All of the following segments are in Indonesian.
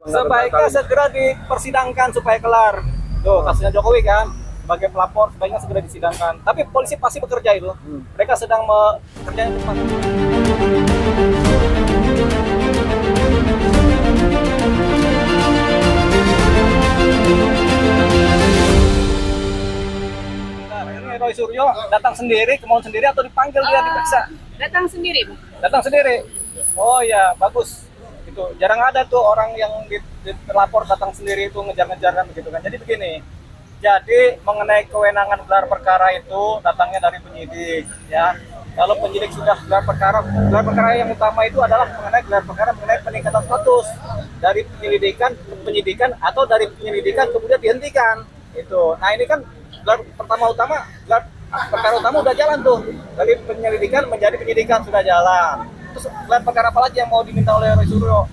Sebaiknya segera dipersidangkan supaya kelar. Tuh, kasusnya Jokowi kan, sebagai pelapor sebaiknya segera disidangkan. Tapi polisi pasti bekerja itu. Mereka sedang bekerjanya cepat. Nah, ini Roy Suryo datang sendiri, kemauan sendiri atau dipanggil dia diperiksa? Datang sendiri, Bu. Datang sendiri. Oh ya, bagus. Itu jarang ada tuh orang yang terlapor datang sendiri itu ngejar-ngejaran begitu kan. Jadi begini. Jadi mengenai kewenangan gelar perkara itu datangnya dari penyidik ya. Kalau penyidik sudah gelar perkara yang utama itu adalah mengenai gelar perkara mengenai peningkatan status dari penyidikan atau dari penyelidikan kemudian dihentikan. Itu. Nah, ini kan gelar gelar perkara utama udah jalan tuh. Dari penyelidikan menjadi penyidikan sudah jalan. Terus gelar perkara apa lagi yang mau diminta oleh Roy Suryo?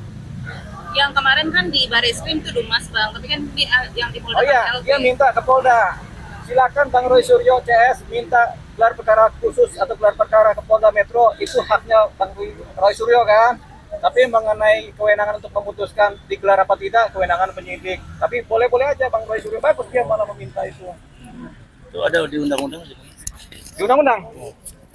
Yang kemarin kan di Barreskrim itu Dumas, Bang. Tapi kan ini yang di Polda. Oh iya, dia minta ke Polda. Silakan Bang Roy Suryo CS minta gelar perkara khusus atau gelar perkara ke Polda Metro, itu haknya Bang Roy Suryo kan. Tapi mengenai kewenangan untuk memutuskan digelar apa tidak, kewenangan penyidik. Tapi boleh-boleh aja Bang Roy Suryo, bagus dia malah meminta itu. Itu ada di undang-undang. Di undang-undang?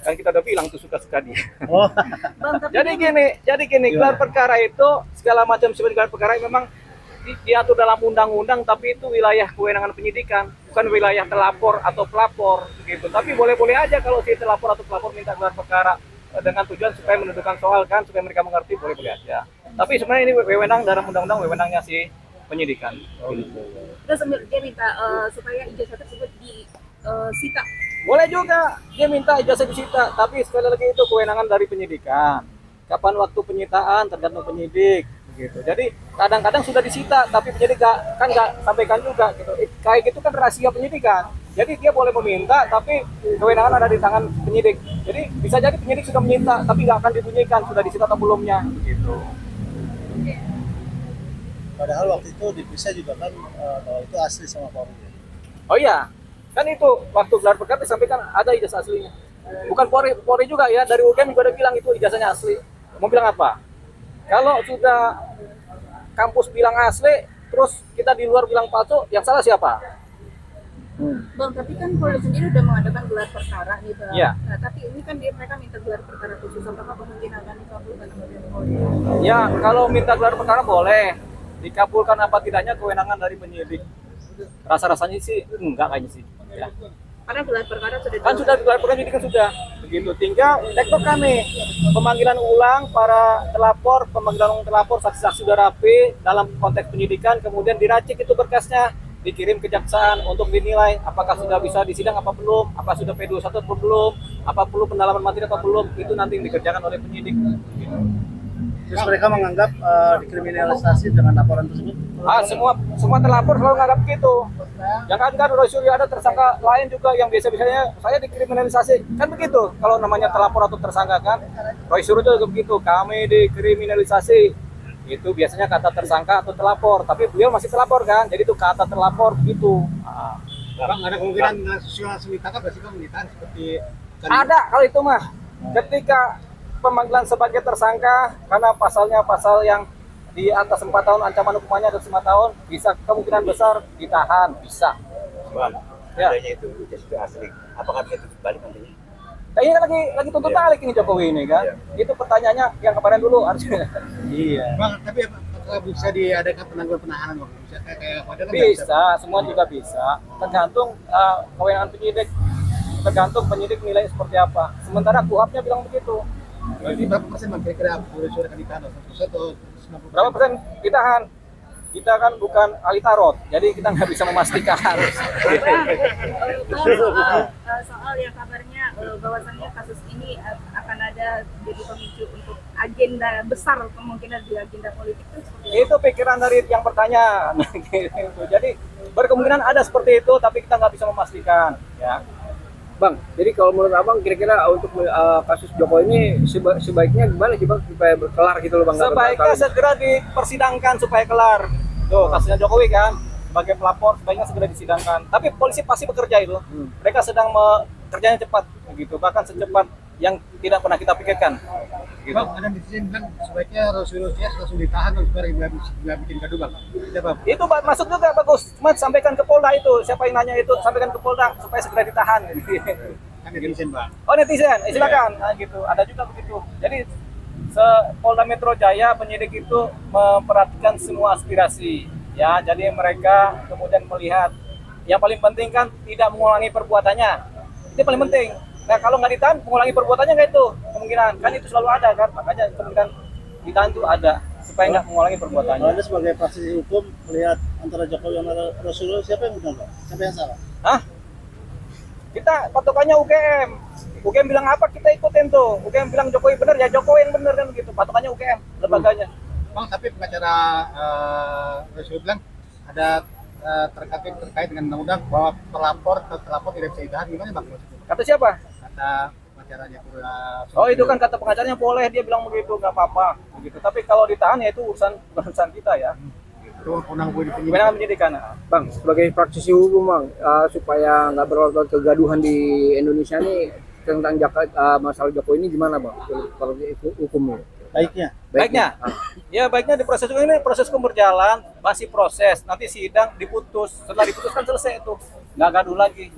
Kan kita udah bilang tuh suka-suka dia. Oh. Bang, tapi Jadi gini, gelar perkara itu segala macam seperti gelar perkara memang diatur dalam undang-undang, tapi itu wilayah kewenangan penyidikan, bukan wilayah terlapor atau pelapor gitu. Tapi boleh-boleh aja kalau si terlapor atau pelapor minta gelar perkara dengan tujuan supaya menentukan soal kan, supaya mereka mengerti, boleh-boleh aja. Tapi sebenarnya ini wewenang dalam undang-undang, wewenangnya si penyidikan. terus dia minta supaya ijazah tersebut disita. Boleh juga dia minta ijazah disita, tapi sekali lagi itu kewenangan dari penyidikan. Kapan waktu penyitaan tergantung penyidik, begitu. Jadi kadang-kadang sudah disita, tapi penyidik nggak sampaikan juga, gitu. Kayak gitu kan rahasia penyidikan. Jadi dia boleh meminta, tapi kewenangan ada di tangan penyidik. Jadi bisa jadi penyidik sudah meminta, tapi nggak akan dibunyikan sudah disita atau belumnya, gitu. Padahal waktu itu diperiksa juga kan kalau itu asli sama Polri. Oh iya. Kan itu waktu gelar perkara disampaikan ada ijazah aslinya. Bukan Polri juga ya, dari UGM juga udah bilang itu ijazahnya asli. Mau bilang apa? Kalau sudah kampus bilang asli, terus kita di luar bilang palsu, yang salah siapa? Bang, tapi kan Polda sendiri udah mengadakan gelar perkara nih, Bang. Iya. Nah, tapi ini kan mereka minta gelar perkara khusus, apakah kemungkinan akan dikabulkan sama Polda? Ya, kalau minta gelar perkara boleh. Dikabulkan apa tidaknya kewenangan dari penyidik. Rasa-rasanya sih enggak kayaknya sih. Ya. Karena gelar perkara sudah Kan sudah gelar perkara penyidik kan sudah. Begitu. Tinggal tektokan nih. Pemanggilan ulang para terlapor, pemanggilan ulang terlapor, saksi-saksi sudah rapi dalam konteks penyidikan, kemudian diracik itu berkasnya, dikirim kejaksaan untuk dinilai apakah sudah bisa disidang apa belum, apa sudah P21 atau belum, apa perlu pendalaman materi atau belum, itu nanti yang dikerjakan oleh penyidik. Gitu. Terus mereka menganggap dikriminalisasi dengan laporan tersebut. Semua terlapor selalu menganggap gitu. Jangan kan Roy Suryo ada tersangka lain juga yang biasa-biasanya saya dikriminalisasi. Kan begitu kalau namanya terlapor atau tersangka kan. Roy Suryo juga begitu, kami dikriminalisasi. Itu biasanya kata tersangka atau terlapor, tapi beliau masih terlapor kan. Jadi itu kata terlapor begitu. Bang, ada kemungkinan langsung ditangkap nggak sih Bang, penyitaan seperti Ada kalau itu mah. Ketika pemanggilan sebagai tersangka karena pasalnya pasal yang di atas 4 tahun, ancaman hukumannya ada 5 tahun, bisa kemungkinan besar ditahan, bisa. Ya. adanya itu sudah asli? Apakah bisa dibalik nantinya? Kayaknya lagi tuntut balik ini Jokowi ini kan. Itu pertanyaannya yang kemarin dulu harusnya. Iya. Bang, tapi apakah bisa diadakan penangguhan penahanan Bang? Bisa kayak padahal Bisa, semua juga bisa. Tergantung kewenangan penyidik. Tergantung penyidik nilai seperti apa. Sementara KUHP-nya bilang begitu. Berarti berapa persen Bang kira-kira sudah akan ditahan? 100% atau 90%? Berapa persen ditahan? Kita kan bukan ahli tarot, jadi kita nggak bisa memastikan. soal yang kabarnya bahwasannya kasus ini akan ada jadi pemicu untuk agenda besar, kemungkinan di agenda politik itu seperti apa? Itu pikiran dari yang bertanya. Gitu. Jadi berkemungkinan ada seperti itu, tapi kita nggak bisa memastikan. Ya. Bang, jadi kalau menurut abang kira-kira untuk kasus Jokowi ini sebaiknya gimana sih Bang supaya berkelar gitu loh Bang? Sebaiknya segera dipersidangkan supaya kelar. Tuh kasusnya Jokowi kan, sebagai pelapor sebaiknya segera disidangkan. Tapi polisi pasti bekerja itu. Mereka sedang bekerjanya cepat, begitu. Bahkan secepat yang tidak pernah kita pikirkan. Gitu. Bang, ada netizen bilang sebaiknya resolusinya langsung ditahan Bang, supaya nggak bikin gaduh Bang. Ya Bang. Itu masuk juga bagus. Cuma sampaikan ke Polda itu. Siapa yang nanya itu sampaikan ke Polda supaya segera ditahan. Kan netizen Bang. Oh netizen, silakan. Nah, gitu. Ada juga begitu. Jadi Polda Metro Jaya penyidik itu memperhatikan semua aspirasi. Ya, jadi mereka kemudian melihat yang paling penting kan tidak mengulangi perbuatannya. Itu paling penting. Nah kalau nggak ditahan, mengulangi perbuatannya nggak itu kemungkinan. Kan itu selalu ada kan, makanya kemungkinan ditahan itu ada supaya nggak mengulangi perbuatannya. Kalau Anda sebagai praktisi hukum melihat antara Jokowi dan Rasulullah siapa yang benar, Pak? Siapa yang salah? Hah? Kita patokannya UGM. UGM bilang apa kita ikutin tuh. UGM bilang Jokowi benar ya Jokowi yang benar kan gitu. Patokannya UGM, lembaganya. Bang, tapi pengacara Rasul bilang ada terkait dengan undang-undang bahwa terlapor tidak bisa ditahan, gimana Bang? Kata siapa? Kata pengacaranya Oh itu kan kata pengacaranya boleh, dia bilang begitu, nggak apa-apa begitu. Tapi kalau ditahan ya itu urusan kita ya. itu penyidik. Gimana penyidikan? Bang, sebagai praktisi hukum Bang, supaya nggak berlarut kegaduhan di Indonesia ini tentang masalah Jokowi ini gimana Bang? Kalau hukumnya? Baiknya. Ya baiknya di proses ini, proses hukum berjalan, masih proses, nanti sidang diputus, setelah diputus kan selesai itu, nggak gaduh lagi.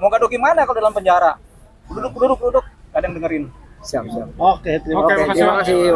Mau gaduh gimana kalau dalam penjara? Duduk, gak ada yang dengerin. Siap. Oke, terima kasih. Terima kasih.